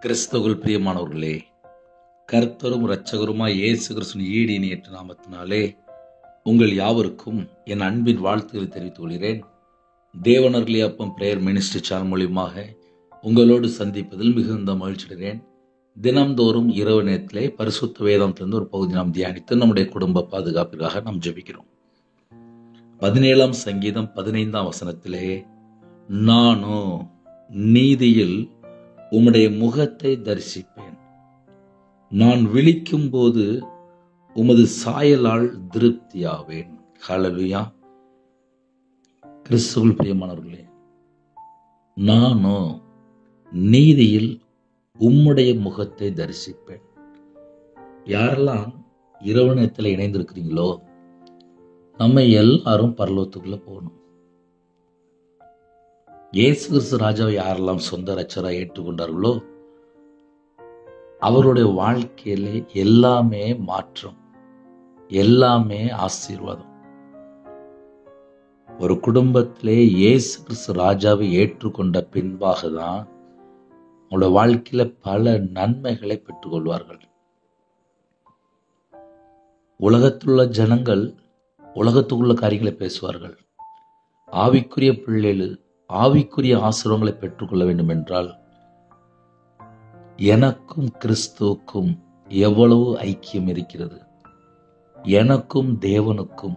கிறிஸ்துவுக்குள் பிரியமானவர்களே, கர்த்தரும் இரட்சகருமாய் இயேசு கிறிஸ்துவின் ஈடு இணையற்ற நாமத்தினாலே உங்கள் யாவருக்கும் என் அன்பின் வாழ்த்துக்களை தெரிவித்துக் கொள்கிறேன். தேவனர்களே அப்பம் பிரேயர் மினிஸ்ட்ரி சேனல் மூலியமாக உங்களோடு சந்திப்பதில் மிகுந்த மகிழ்ச்சியடைகிறேன். தினம்தோறும் இரவு நேரத்திலே பரிசுத்த வேதத்திலிருந்து ஒரு பகுதி நாம் தியானித்து நம்முடைய குடும்ப பாதுகாப்பிற்காக நாம் ஜெபிக்கிறோம். 17ஆம் சங்கீதம் 15ஆம் வசனத்திலே, நானோ நீதியில் உம்முடைய முகத்தை தரிசிப்பேன், நான் விழிக்கும் போது உமது சாயலால் திருப்தியாவேன். ஹல்லேலூயா. கிறிஸ்துவுக்குள் பிரியமானவர்களே, நானோ நீதியில் உம்முடைய முகத்தை தரிசிப்பேன். யாரெல்லாம் இரவு நேரத்தில் இணைந்திருக்கிறீங்களோ, நம்ம எல்லாரும் பரலோகத்துக்குள்ள போகணும். இயேசு கிறிஸ்து ராஜாவை யாரெல்லாம் சொந்த ரட்சகராக ஏற்றுக்கொண்டார்களோ, அவருடைய வாழ்க்கையிலே எல்லாமே மாற்றம், எல்லாமே ஆசீர்வாதம். ஒரு குடும்பத்திலே இயேசு கிறிஸ்து ராஜாவை ஏற்றுக்கொண்ட பின்பாக தான் அவங்களோட வாழ்க்கையில பல நன்மைகளை பெற்றுக்கொள்வார்கள். உலகத்திலுள்ள ஜனங்கள் உலகத்துக்குள்ள காரியங்களை பேசுவார்கள். ஆவிக்குரிய பிள்ளைகள் ஆவிக்குரிய ஆசீர்வாதங்களை பெற்றுக்கொள்ள வேண்டும் என்றால், எனக்கும் கிறிஸ்துவுக்கும் எவ்வளவு ஐக்கியம் இருக்கிறது, எனக்கும் தேவனுக்கும்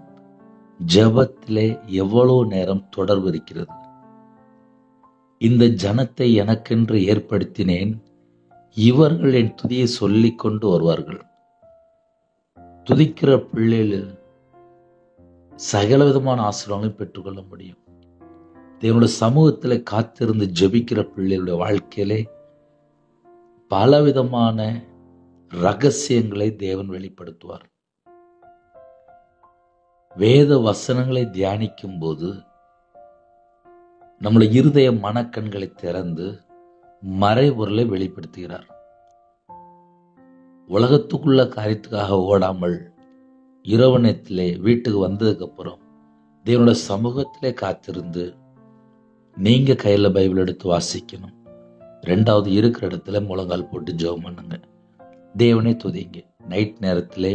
ஜெபத்திலே எவ்வளவு நேரம் தொடர்பு இருக்கிறது, இந்த ஜனத்தை எனக்கென்று ஏற்படுத்தினேன், இவர்கள் என் துதியை சொல்லிக் கொண்டு வருவார்கள். துதிக்கிற பிள்ளைகள் சகலவிதமான ஆசீர்வாதங்களை பெற்றுக்கொள்ள முடியும். தேவனுடைய சமூகத்தில் காத்திருந்து ஜெபிக்கிற பிள்ளைகளுடைய வாழ்க்கையிலே பலவிதமான ரகசியங்களை தேவன் வெளிப்படுத்துவார். வேத வசனங்களை தியானிக்கும் போது நம்முடைய இருதய மனக்கண்களை திறந்து மறைபொருளை வெளிப்படுத்துகிறார். உலகத்துக்குள்ள காரியத்துக்காக ஓடாமல் இரவு நேரத்திலே வீட்டுக்கு வந்ததுக்கு அப்புறம் தேவனுடைய சமூகத்திலே காத்திருந்து நீங்க கையில பைபிள் எடுத்து வாசிக்கணும். 2வது, இருக்கிற இடத்துல முழங்கால் போட்டு ஜெபம் பண்ணுங்க, தேவனை துதிங்க. நைட் நேரத்திலே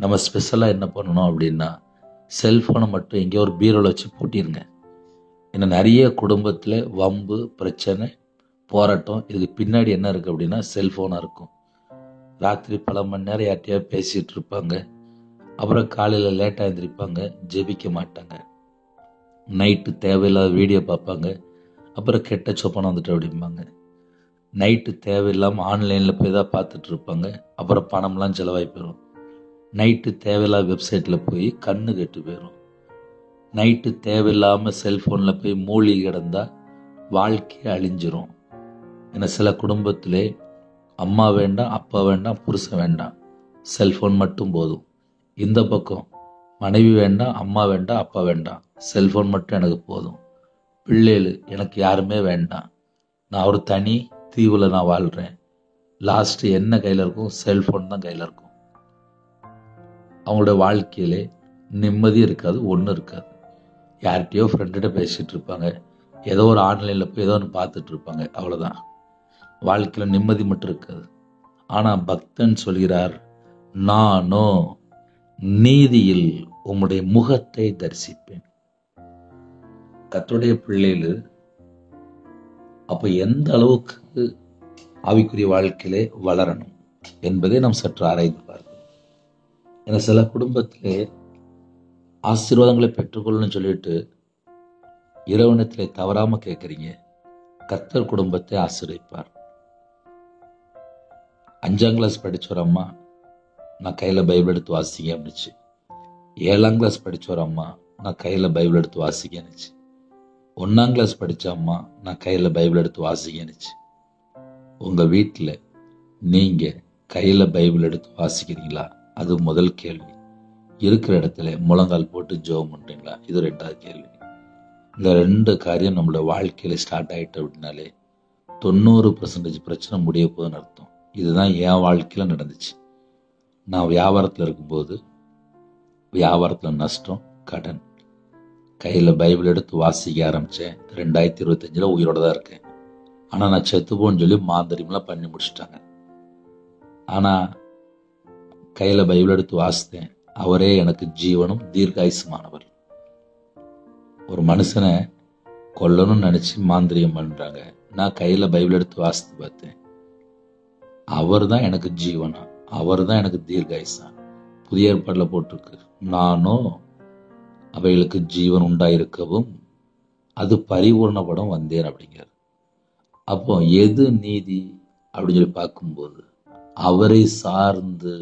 நம்ம ஸ்பெஷலா என்ன பண்ணணும் அப்படின்னா, செல்போனை மட்டும் எங்கேயோ ஒரு பீரோல வச்சு பூட்டிருங்க. ஏன்னா நிறைய குடும்பத்துல வம்பு, பிரச்சனை, போராட்டம், இதுக்கு பின்னாடி என்ன இருக்கு அப்படின்னா செல்போனா இருக்கும். ராத்திரி பல மணி நேரம் யார்ட்டையாவது பேசிட்டு இருப்பாங்க. அப்புறம் காலையில லேட்டா எழுந்திருப்பாங்க, ஜெபிக்க மாட்டாங்க. நைட்டு தேவையில்லாத வீடியோ பார்ப்பாங்க. அப்புறம் கெட்ட சொப்பனம் வந்துட்டு அப்படிம்பாங்க. நைட்டு தேவையில்லாமல் ஆன்லைனில் போய் தான் பார்த்துட்டு இருப்பாங்க. அப்புறம் பணம்லாம் செலவாகி போயிடும். நைட்டு தேவையில்லாத வெப்சைட்டில் போய் கண்ணு கெட்டு போயிடும். நைட்டு தேவையில்லாமல் செல்ஃபோனில் போய் மூழ்கி கிடந்தால் வாழ்க்கையை அழிஞ்சிரும். ஏன்னா சில குடும்பத்திலே அம்மா வேண்டாம், அப்பா வேண்டாம், புருஷன் வேண்டாம், செல்ஃபோன் மட்டும் போதும். இந்த பக்கம் மனைவி வேண்டாம், அம்மா வேண்டாம், அப்பா வேண்டாம், செல்ஃபோன் மட்டும் எனக்கு போதும். பிள்ளைகள் எனக்கு யாருமே வேண்டாம், நான் ஒரு தனி தீவில் நான் வாழ்கிறேன். லாஸ்ட்டு என்ன கையில் இருக்கும்? செல்ஃபோன் தான் கையில் இருக்கும். அவங்களோட வாழ்க்கையிலே நிம்மதி இருக்காது, ஒன்றும் இருக்காது. யார்கிட்டயோ ஃப்ரெண்ட்ட பேசிகிட்டு இருப்பாங்க, ஏதோ ஒரு ஆன்லைனில் போய் ஏதோ ஒன்று பார்த்துட்டு இருப்பாங்க, அவ்வளோதான். வாழ்க்கையில் நிம்மதி மட்டும் இருக்காது. ஆனால் பக்தன் சொல்கிறார், நானோ நீதியில் உம்முடைய முகத்தை தரிசிப்பேன். கர்த்தருடைய பிள்ளைகள் அப்ப எந்த அளவுக்கு ஆவிக்குரிய வாழ்க்கையிலே வளரணும் என்பதை நாம் சற்று ஆராய்ந்து பார்க்கணும். ஏன்னா சில குடும்பத்திலே ஆசீர்வாதங்களை பெற்றுக்கொள்ளணும்னு சொல்லிட்டு இரவு நேரத்திலே தவறாம கேட்குறீங்க. கர்த்தர் குடும்பத்தை ஆசீர்வதிப்பார். 5ஆம் கிளாஸ் படிச்ச ஒரு அம்மா, நான் கையில் பைபிள் எடுத்து வாசிக்க அப்படிச்சு. 7ஆம் கிளாஸ் படிச்ச ஒரு அம்மா, நான் கையில் பைபிள் எடுத்து வாசிக்கணுச்சு. 1ஆம் கிளாஸ் படித்த அம்மா, நான் கையில் பைபிள் எடுத்து வாசிக்கணுச்சு. உங்கள் வீட்டில் நீங்கள் கையில் பைபிள் எடுத்து வாசிக்கிறீங்களா? அது முதல் கேள்வி. இருக்கிற இடத்துல முழங்கால் போட்டு ஜெபம் பண்ணுறீங்களா? இது 2வது கேள்வி. இந்த 2 காரியம் நம்மளோட வாழ்க்கையில் ஸ்டார்ட் ஆகிட்டு அப்படின்னாலே 90% பிரச்சனை முடிய போகுதுன்னு அர்த்தம். இதுதான் என் வாழ்க்கையில் நடந்துச்சு. நான் வியாபாரத்தில் இருக்கும்போது வியாபாரத்தில் நஷ்டம், கடன், கையில் பைபிள் எடுத்து வாசிக்க ஆரம்பித்தேன். 2025 உயிரோட தான் இருக்கேன். ஆனால் நான் செத்துப்போன்னு சொல்லி மாந்திரியம்லாம் பண்ணி முடிச்சிட்டாங்க. ஆனால் கையில் பைபிள் எடுத்து வாசித்தேன். அவரே எனக்கு ஜீவனும் தீர்காயுசுமானவர். ஒரு மனுஷனை கொல்லணும்னு நினச்சி மாந்திரியம் பண்ணுறாங்க. நான் கையில் பைபிள் எடுத்து வாசித்து பார்த்தேன். அவர் தான் எனக்கு ஜீவனா, அவர் தான் எனக்கு தீர்காயுசா. புதிய ஏற்பாட்டில் போட்டிருக்கு, நானும் அவைகளுக்கு ஜீவன் உண்டாயிருக்கவும் அது பரிபூர்ணப்படம் வந்தேன் அப்படிங்கிறார். அப்போ எது நீதி அப்படின்னு சொல்லி பார்க்கும்போது, அவரை சார்ந்து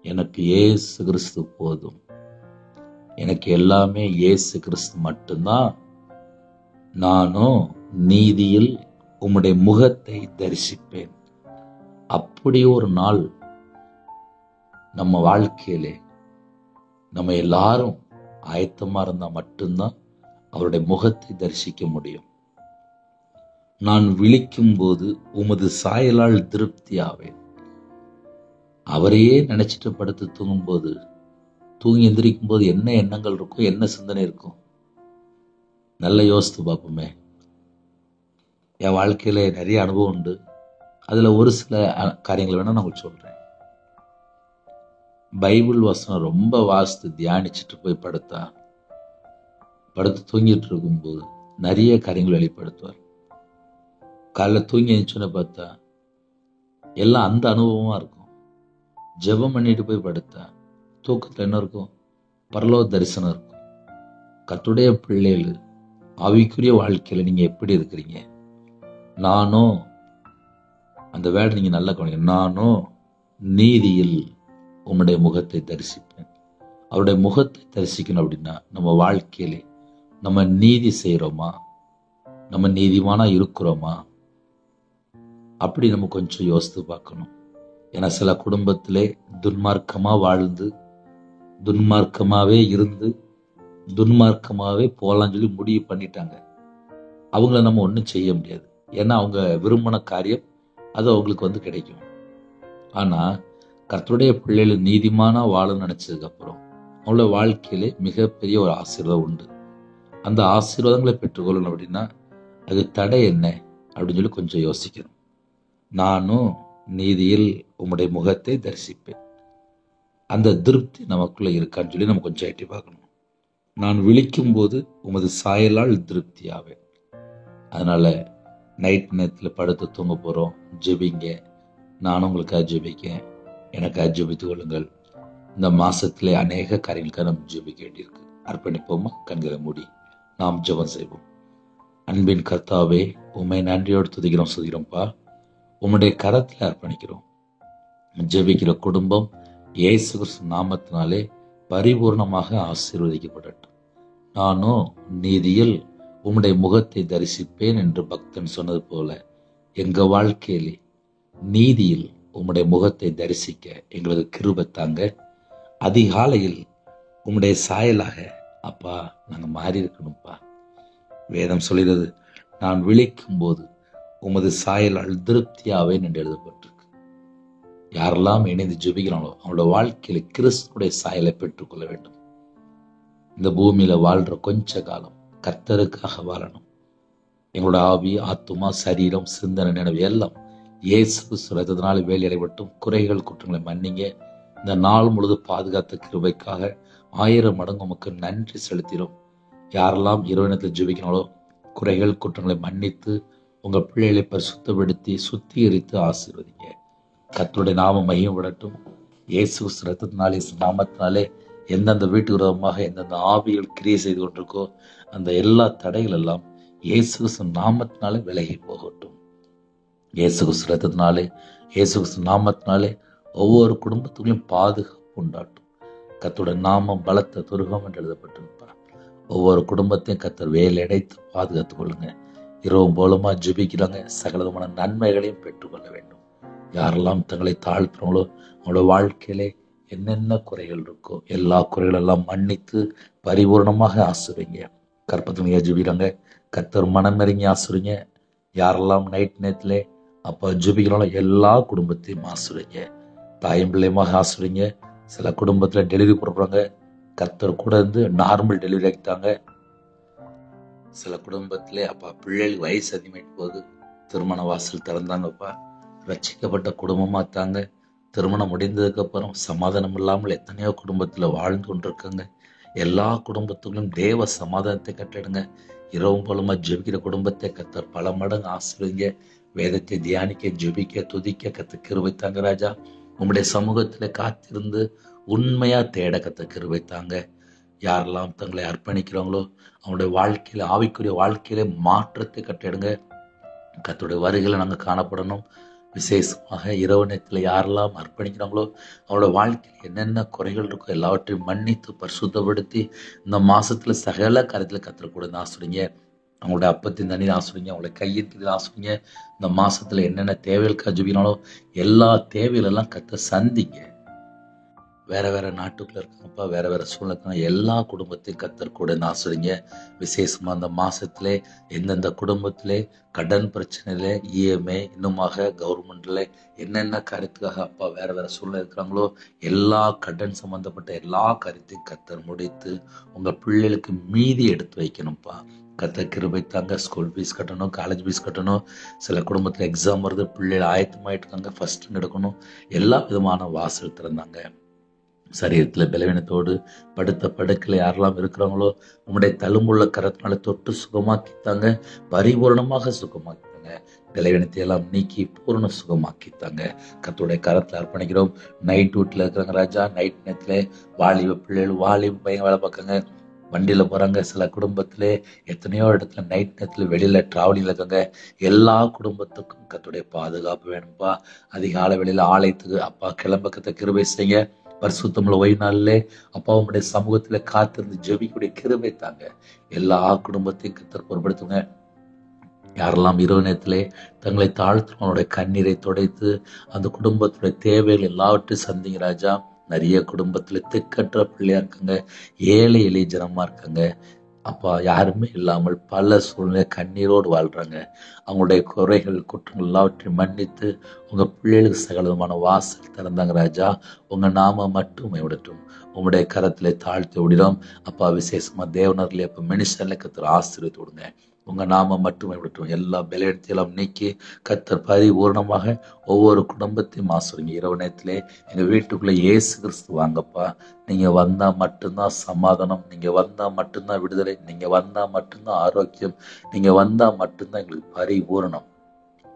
எனக்கு இயேசு கிறிஸ்து போதும், எனக்கு எல்லாமே இயேசு கிறிஸ்து மட்டும்தான், நானும் நீதியில் உம்முடைய முகத்தை தரிசிப்பேன். அப்படி ஒரு நாள் நம்ம வாழ்க்கையிலே நம்ம எல்லாரும் ஆயத்தமா இருந்தா மட்டும்தான் அவருடைய முகத்தை தரிசிக்க முடியும். நான் விழிக்கும் போது உமது சாயலால் திருப்தியாவேன். அவரையே நினைச்சிட்டு படுத்து தூங்கும் போது, தூங்கி எந்திரிக்கும் போது என்ன எண்ணங்கள் இருக்கும், என்ன சிந்தனை இருக்கும், நல்ல யோசித்து பார்ப்போமே. என் வாழ்க்கையில நிறைய அனுபவம் உண்டு. அதுல ஒரு சில காரியங்களை வேணா நான் உங்களுக்கு சொல்றேன். பைபிள் வசனம் ரொம்ப வாசித்து தியானிச்சுட்டு போய் படுத்து தூங்கிட்டு இருக்கும்போது நிறைய காரியங்கள் வெளிப்படுத்துவார். காலைல தூங்கி எழுந்தோன்னு பார்த்தா எல்லாம் அந்த அனுபவமா இருக்கும். ஜெபம் பண்ணிட்டு போய் படுத்தா தூக்கத்துல என்ன இருக்கும், பரலோக தரிசனம் இருக்கும். கர்த்தருடைய பிள்ளைகள் ஆவிக்குரிய வாழ்க்கையில நீங்க எப்படி இருக்கிறீங்க? நானும் அந்த வேர்டு நீங்க நல்லா கவனிங்க. நானும் நீதியில் உம்முடைய முகத்தை தரிசிப்பேன். அவருடைய முகத்தை தரிசிக்கணும் அப்படின்னா நம்ம வாழ்க்கையிலே நம்ம நீதி செய்யறோமா, நம்ம நீதிமானா இருக்கிறோமா, அப்படி நம்ம கொஞ்சம் யோசித்து பார்க்கணும். ஏன்னா சில குடும்பத்திலே துன்மார்க்கமா வாழ்ந்து துன்மார்க்கமாவே இருந்து துன்மார்க்கமாவே போலான்னு சொல்லி முடிவு பண்ணிட்டாங்க. அவங்கள நம்ம ஒன்றும் செய்ய முடியாது. ஏன்னா அவங்க விரும்பின காரியம் அது அவங்களுக்கு கிடைக்கும். ஆனா கர்த்தருடைய பிள்ளைகள் நீதிமானா வாழ நினைச்சதுக்கு அப்புறம் அவங்களோட வாழ்க்கையிலே மிகப்பெரிய ஒரு ஆசீர்வாதம் உண்டு. அந்த ஆசீர்வாதங்களை பெற்றுக்கொள்ளணும் அப்படின்னா அது தடை என்ன அப்படின்னு சொல்லி கொஞ்சம் யோசிக்கணும். நானும் நீதியில் உம்முடைய முகத்தை தரிசிப்பேன். அந்த திருப்தி நமக்குள்ள இருக்கான்னு சொல்லி நம்ம கொஞ்சம் எட்டி பார்க்கணும். நான் விழிக்கும் போது உமது சாயலால் திருப்தியாவேன். அதனால நைட் நேரத்தில் படுத்து தூங்க போறோம், ஜெபிங்க. நானும் உங்களுக்காக ஜெபிக்கேன், எனக்காக ஜெபித்துக் கொள்ளுங்கள். இந்த மாசத்திலே அநேக காரியங்களுக்காக நம்ம ஜெபிக்க வேண்டியிருக்கு. அர்ப்பணிப்போமா? கண்களை மூடி நாம் ஜெபம் செய்வோம். அன்பின் கர்த்தாவே, உம்மை நன்றியோடு துதிக்கிறோம், சுதிக்கிறோம்ப்பா. உம்முடைய கரத்தில் அர்ப்பணிக்கிறோம். ஜெபிக்கிற குடும்பம் இயேசு கிறிஸ்து நாமத்தினாலே பரிபூர்ணமாக ஆசீர்வதிக்கப்படட்டும். நானும் நீதியில் உம்முடைய முகத்தை தரிசிப்பேன் என்று பக்தன் சொன்னது போல எங்க வாழ்க்கையிலே நீதியில் உம்முடைய முகத்தை தரிசிக்க எங்களுக்கு கிருபை தாங்க. அதிகாலையில் உம்முடைய சாயலாக அப்பா நாங்க மாறி இருக்கணும்ப்பா. வேதம் சொல்கிறது, நான் விழிக்கும் போது உமது சாயலால் திருப்தியாவேன் என்று எழுதப்பட்டிருக்கு. யாரெல்லாம் இணைந்து ஜெபிக்கிறாங்களோ அவங்களோட வாழ்க்கையில கிறிஸ்துடைய சாயலை பெற்றுக்கொள்ள வேண்டும். இந்த பூமியில வாழ்ற கொஞ்ச காலம் கர்த்தருக்காக வாழணும். எங்களோட ஆவி, ஆத்துமா, சரீரம், சிந்தனை, நினைவு எல்லாம் இயேசு சுரத்தினால வேலையடைபட்டும். குறைகள் குற்றங்களை மன்னிங்க. இந்த நாள் முழுது பாதுகாத்த கிருபைக்காக 1000 மடங்கு உமக்கு நன்றி செலுத்திடும். யாரெல்லாம் இரவினத்தில் ஜெபிக்கிறாங்களோ குறைகள் குற்றங்களை மன்னித்து உங்க பிள்ளைகளை பரிசுத்தப்படுத்தி சுத்திகரித்து ஆசீர்வதிங்க. கர்த்தருடைய நாமம் மகிமைப்படட்டும். இயேசு ரத்தத்தினாலே நாமத்தினாலே எந்தெந்த வீட்டு விரோதமாக எந்தெந்த ஆவிகள் கிரியை செய்து கொண்டிருக்கோ அந்த எல்லா தடைகள் எல்லாம் இயேசு நாமத்தினாலே விலகி போகட்டும். இயேசு ரத்தத்தினாலே இயேசு நாமத்தினாலே ஒவ்வொரு குடும்பத்துக்குள்ளும் பாதுகாப்பு உண்டாட்டும். கர்த்தருடைய நாமம் பலத்த துருகம் என்று எழுதப்பட்டிருப்பார். ஒவ்வொரு குடும்பத்தையும் கர்த்தர் வேலை அடைத்து பாதுகாத்துக் கொள்ளுங்க. இரவும் போலமா ஜெபிக்கிறாங்க, சகலமான நன்மைகளையும் பெற்றுக்கொள்ள வேண்டும். யாரெல்லாம் தங்களை தாழ்த்துறாங்களோ அவங்களோட வாழ்க்கையிலே என்னென்ன குறைகள் இருக்கோ எல்லா குறைகளெல்லாம் மன்னித்து பரிபூர்ணமாக ஆசிரியங்க. கற்பத்தின் ஜெபிக்கிறாங்க, கர்த்தர் மனமிறங்கி ஆசிரியங்க. யாரெல்லாம் நைட் நேரத்திலே அப்போ ஜெபிக்கிறாங்களோ எல்லா குடும்பத்தையும் ஆசிரியங்க. தாயும் பிள்ளையமாக ஆசிரியங்க. சில குடும்பத்தில் டெலிவரி கொடுக்குறாங்க, கர்த்தர் கூட இருந்து நார்மல் டெலிவரி ஆகிட்டாங்க. சில குடும்பத்திலே அப்பா பிள்ளைகள் வயசு அதிகமாயிட்டு போகுது, திருமண வாசல் திறந்தாங்கப்பா, ரட்சிக்கப்பட்ட குடும்பமா தாங்க. திருமணம் முடிந்ததுக்கு அப்புறம் சமாதானம் இல்லாமல் எத்தனையோ குடும்பத்துல வாழ்ந்து கொண்டிருக்காங்க. எல்லா குடும்பத்துக்கும் தேவ சமாதானத்தை கட்டிடுங்க. இரவும் பகலுமா ஜெபிக்கிற குடும்பத்தை கத்தர் பல மடங்கு ஆசீர்வதிங்க. வேதத்தை தியானிக்க, ஜெபிக்க, துதிக்க கத்த கிருபை தாங்க ராஜா. உம்முடைய சமூகத்துல காத்திருந்து உண்மையா தேட கத்த கிருபை தாங்க. யாரெல்லாம் தங்களை அர்ப்பணிக்கிறாங்களோ அவங்களுடைய வாழ்க்கையில, ஆவிக்குரிய வாழ்க்கையில மாற்றத்தை கட்டிடுங்க. கர்த்தருடைய வருகையில நாங்கள் காணப்படணும். விசேஷமாக இரவு நேரத்தில் யாரெல்லாம் அர்ப்பணிக்கிறாங்களோ அவங்களோட வாழ்க்கையில் என்னென்ன குறைகள் இருக்கோ எல்லாவற்றையும் மன்னித்து பரிசுத்தப்படுத்தி இந்த மாசத்துல சகல காரியத்தில் கத்தர் ஆசிரியங்க. அவங்களுடைய அப்பத்தின் தண்ணீர் ஆசிரியங்க, அவங்களுடைய கையின் ஆசிரியங்க. இந்த மாசத்துல என்னென்ன தேவைகளுக்கு ஜெபிக்கனாலோ எல்லா தேவைகளெல்லாம் கத்த சந்திங்க. வேற வேற நாட்டுக்குள்ள இருக்காங்கப்பா, வேற வேற சூழ்நிலை இருக்காங்க. எல்லா குடும்பத்தையும் கத்தர் கூட ஆசிரியங்க. விசேஷமா அந்த மாசத்திலே எந்தெந்த குடும்பத்திலே கடன் பிரச்சனையில, இஎம்ஐ, இன்னுமாக கவர்மெண்ட்ல என்னென்ன காரியத்துக்காக அப்பா வேற வேற சூழ்நிலை இருக்கிறாங்களோ எல்லா கடன் சம்பந்தப்பட்ட எல்லா காரியத்தையும் கத்தர் முடித்து உங்க பிள்ளைகளுக்கு மீதி எடுத்து வைக்கணும்ப்பா. கத்தர் கிருபை தாங்க. ஸ்கூல் ஃபீஸ் கட்டணும், காலேஜ் ஃபீஸ் கட்டணும், சில குடும்பத்துல எக்ஸாம் வருது, பிள்ளைகள் ஆயத்தமாயிட்டு இருக்காங்க, ஃபர்ஸ்ட் எடுக்கணும். எல்லா விதமான வாசல் திறந்தாங்க. சரீரத்துல பலவீனத்தோடு படுத்த படுக்கையில யாரெல்லாம் இருக்கிறாங்களோ உங்களுடைய தழும்புள்ள கரத்தினால தொட்டு சுகமாக்கித்தாங்க, பரிபூர்ணமாக சுகமாக்கித்தாங்க. பலவீனத்தை எல்லாம் நீக்கி பூர்ண சுகமாக்கித்தாங்க. கர்த்தருடைய கரத்துல அர்ப்பணிக்கிறோம். நைட் வீட்டுல இருக்கிறாங்க ராஜா, நைட் நேரத்துல வாலிப பிள்ளைகள், வாலிப பையன் வேலை பார்க்காங்க, வண்டியில போறாங்க. சில குடும்பத்திலே எத்தனையோ இடத்துல நைட் நேரத்துல வெளியில டிராவலிங்ல இருக்காங்க. எல்லா குடும்பத்துக்கும் கர்த்தருடைய பாதுகாப்பு வேணும்பா. அதிகாலை வெளியில ஆலயத்துக்கு அப்பா கிளம்பக்கத்தை கிருபை செய்யுங்க. பரிசுத்தமுள்ள ஓய்வு அப்பா உங்களுடைய சமூகத்துல காத்திருந்து ஜெபிக்கூடிய கிருபை தாங்க. எல்லா குடும்பத்தையும் கர்த்தர் பொறுப்படுத்துங்க. யாரெல்லாம் இரவு நேரத்திலே தங்களை தாழ்த்துவனுடைய கண்ணீரை துடைத்து அந்த குடும்பத்துடைய தேவைகள் எல்லாவற்றையும் சந்திங்க ராஜா. நிறைய குடும்பத்துல திக்கற்ற பிள்ளையா இருக்காங்க, ஏழை எளிய ஜனமா இருக்காங்க அப்பா. யாருமே இல்லாமல் பல சூழ்நிலை கண்ணீரோடு வாழ்றாங்க. அவங்களுடைய குறைகள் குற்றங்கள் எல்லாவற்றையும் மன்னித்து உங்க பிள்ளைகளுக்கு சகலமான வாசல் திறந்தாங்க ராஜா. உங்க நாம மட்டும் விடட்டும். உங்களுடைய கரத்திலே தாழ்த்தி விடுறோம் அப்பா. விசேஷமா தேவனர்ல அப்ப மனுஷன்ல கத்தர் ஆசீர்வதித்து விடுங்க. உங்க நாம மட்டுமே விடட்டும். எல்லா பலவீனத்தையெல்லாம் நீக்கி கத்தர் பரிபூர்ணமாக ஒவ்வொரு குடும்பத்தையும் ஆசீர்வதிங்க. இரவு நேரத்திலே எங்க வீட்டுக்குள்ள இயேசு கிறிஸ்து வாங்கப்பா. நீங்க வந்தா மட்டும்தான் சமாதானம், நீங்க வந்தா மட்டும்தான் விடுதலை, நீங்க வந்தா மட்டும்தான் ஆரோக்கியம், நீங்க வந்தா மட்டும்தான் எங்களுக்கு பரிபூரணம்.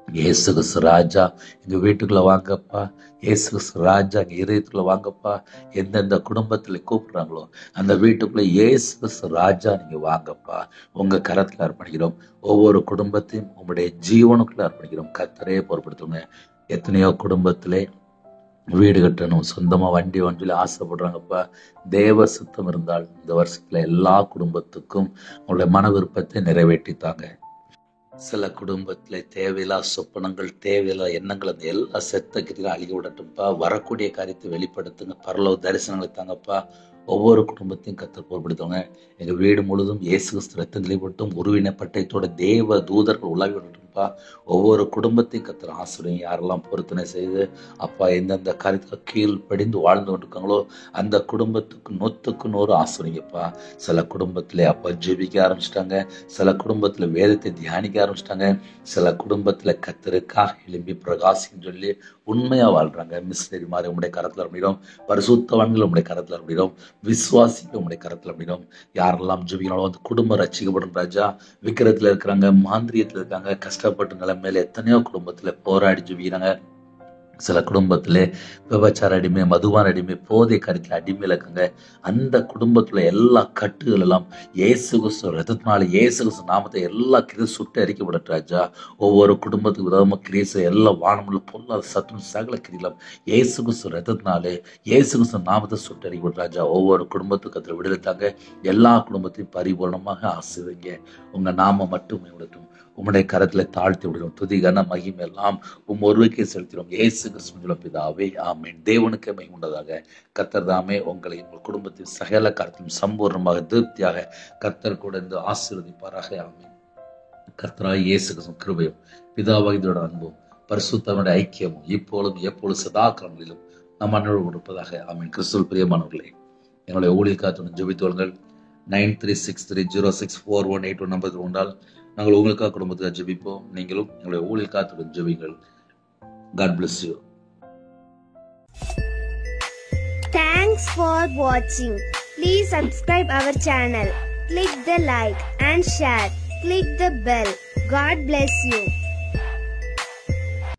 இயேசு கிறிஸ்து ராஜா எங்க வீட்டுக்குள்ள வாங்கப்பா. இயேசு கிறிஸ்து ராஜா எங்க இதயத்துக்குள்ள வாங்கப்பா. எந்தெந்த குடும்பத்துல கூப்பிடுறாங்களோ அந்த வீட்டுக்குள்ள இயேசு கிறிஸ்து ராஜா நீங்க வாங்கப்பா. உங்க கரத்துல அர்ப்பணிக்கிறோம். ஒவ்வொரு குடும்பத்தையும் உங்களுடைய ஜீவனுக்குள்ள அர்ப்பணிக்கிறோம். கர்த்தரே பொறுப்படுத்துங்க. எத்தனையோ குடும்பத்திலே வீடு கட்டணும், சொந்தமா வண்டியில ஆசைப்படுறாங்கப்பா. தேவ சுத்தம் இருந்தால் இந்த வருஷத்துல எல்லா குடும்பத்துக்கும் உங்களுடைய மன விருப்பத்தை நிறைவேற்றித்தாங்க. சில குடும்பத்துல தேவையில்லா சொப்பனங்கள், தேவையில்லா எண்ணங்கள் அந்த எல்லா செத்த கிரிகளும் அழிக்க விடட்டும்ப்பா. வரக்கூடிய காரியத்தை வெளிப்படுத்துங்க. பரலோக தரிசனங்களை தாங்கப்பா. ஒவ்வொரு குடும்பத்தையும் கத்தர் பொறுப்படுத்துவாங்க. எங்க வீடு முழுதும் இயேசு கிறிஸ்து ரத்தம் தெளிவட்டும், உருவின பட்டயத்தோட தேவ தூதர்கள் உலாவி விடட்டும்ப்பா. ஒவ்வொரு குடும்பத்தையும் கத்தர் ஆசிரியம். யாரெல்லாம் பொருத்தனை செய்து அப்பா எந்தெந்த காரியத்துல கீழ்ப்படிந்து வாழ்ந்து கொண்டிருக்காங்களோ அந்த குடும்பத்துக்கு 100க்கு 100 ஆசிரியப்பா. சில குடும்பத்திலே அப்பா ஜெபிக்க ஆரம்பிச்சிட்டாங்க, சில குடும்பத்துல வேதத்தை தியானிக்க ஆரம்பிச்சிட்டாங்க, சில குடும்பத்துல கத்தருக்காக எழும்பி பிரகாசின்னு சொல்லி உண்மையா வாழ்றாங்க. மிஸ்னரி மாதிரி உங்களுடைய கரத்துல அப்படிடும், பரிசுத்தவான்கள் உங்களுடைய கரத்துல அப்படிடும், விசுவாசிக்க உங்களுடைய கரத்துல அப்படிடும். யாரெல்லாம் ஜெபிக்கணும் அந்த குடும்பம் ரட்சிக்கப்படும் ராஜா. விக்கிரத்துல இருக்கிறாங்க, மாந்திரியத்துல இருக்காங்க, கஷ்டப்பட்ட நிலைமையில எத்தனையோ குடும்பத்துல போராடி ஜெபிக்கிறாங்க. சில குடும்பத்திலே விபச்சார அடிமை, மதுவான அடிமை, போதை காரியத்துல அடிமையில இருக்காங்க. அந்த குடும்பத்துல எல்லா கட்டுகள் எல்லாம் இயேசு கிறிஸ்து ரத்தத்தினால, இயேசு கிறிஸ்து நாமத்தை எல்லா கிரியை சுட்டு அரிக்கப்படட்டு ராஜா. ஒவ்வொரு குடும்பத்துக்கு விதமா கிரீச எல்லா வானமுள்ள பொருளாத சத்தும் சகல கிரிகளும் இயேசு கிறிஸ்து ரத்தத்தினாலே, இயேசு கிறிஸ்து நாமத்தை சுட்டு அரிக்கப்பட்டு ராஜா. ஒவ்வொரு குடும்பத்துக்கு அதில் விடுதலைத்தாங்க. எல்லா குடும்பத்தையும் பரிபூர்ணமாக ஆசீர்வதிங்க. உங்க நாம மட்டும் விடட்டும். உம்முடைய கரத்துல தாழ்த்தி விடுகிறோம். துதி கன மகிமை எல்லாம் ஒருவருக்கே செலுத்தினோம். இயேசு கிறிஸ்துவின் பிதாவே, ஆமென். தேவனுக்கே மகிமை உண்டதாக. கர்த்தர் தாமே உங்களை உங்கள் குடும்பத்தின் சகல காரியத்திலும் சம்பூர்ணமாக திருப்தியாக கர்த்தர் கூட இருந்து ஆசீர்வதிப்பாராக. ஆமென். கர்த்தராகிய இயேசு கிறிஸ்துவின் கிருபையும் பிதாவாகியோட அன்பும் பரிசுத்தவனுடைய ஐக்கியமும் இப்பொழுதும் எப்பொழுது சதா காலங்களிலும் நம் அன்னோடு கொடுப்பதாக. ஆமென். கிறிஸ்துவில் பிரியமானவர்களே, எங்களுடைய ஊழியக்காரத்துடன் ஜெபித்தோள்கள். 9363064181 நம்பர் கொண்டால் நாங்கள் உங்களுக்காக குடும்பத்துக்காக ஜெபிப்போம். நீங்களும் எங்களுடைய ஊழியக்காக ஜெபிங்கள். God bless you. Thanks for watching. Please subscribe our channel. Click the like and share. Click the bell. God bless you.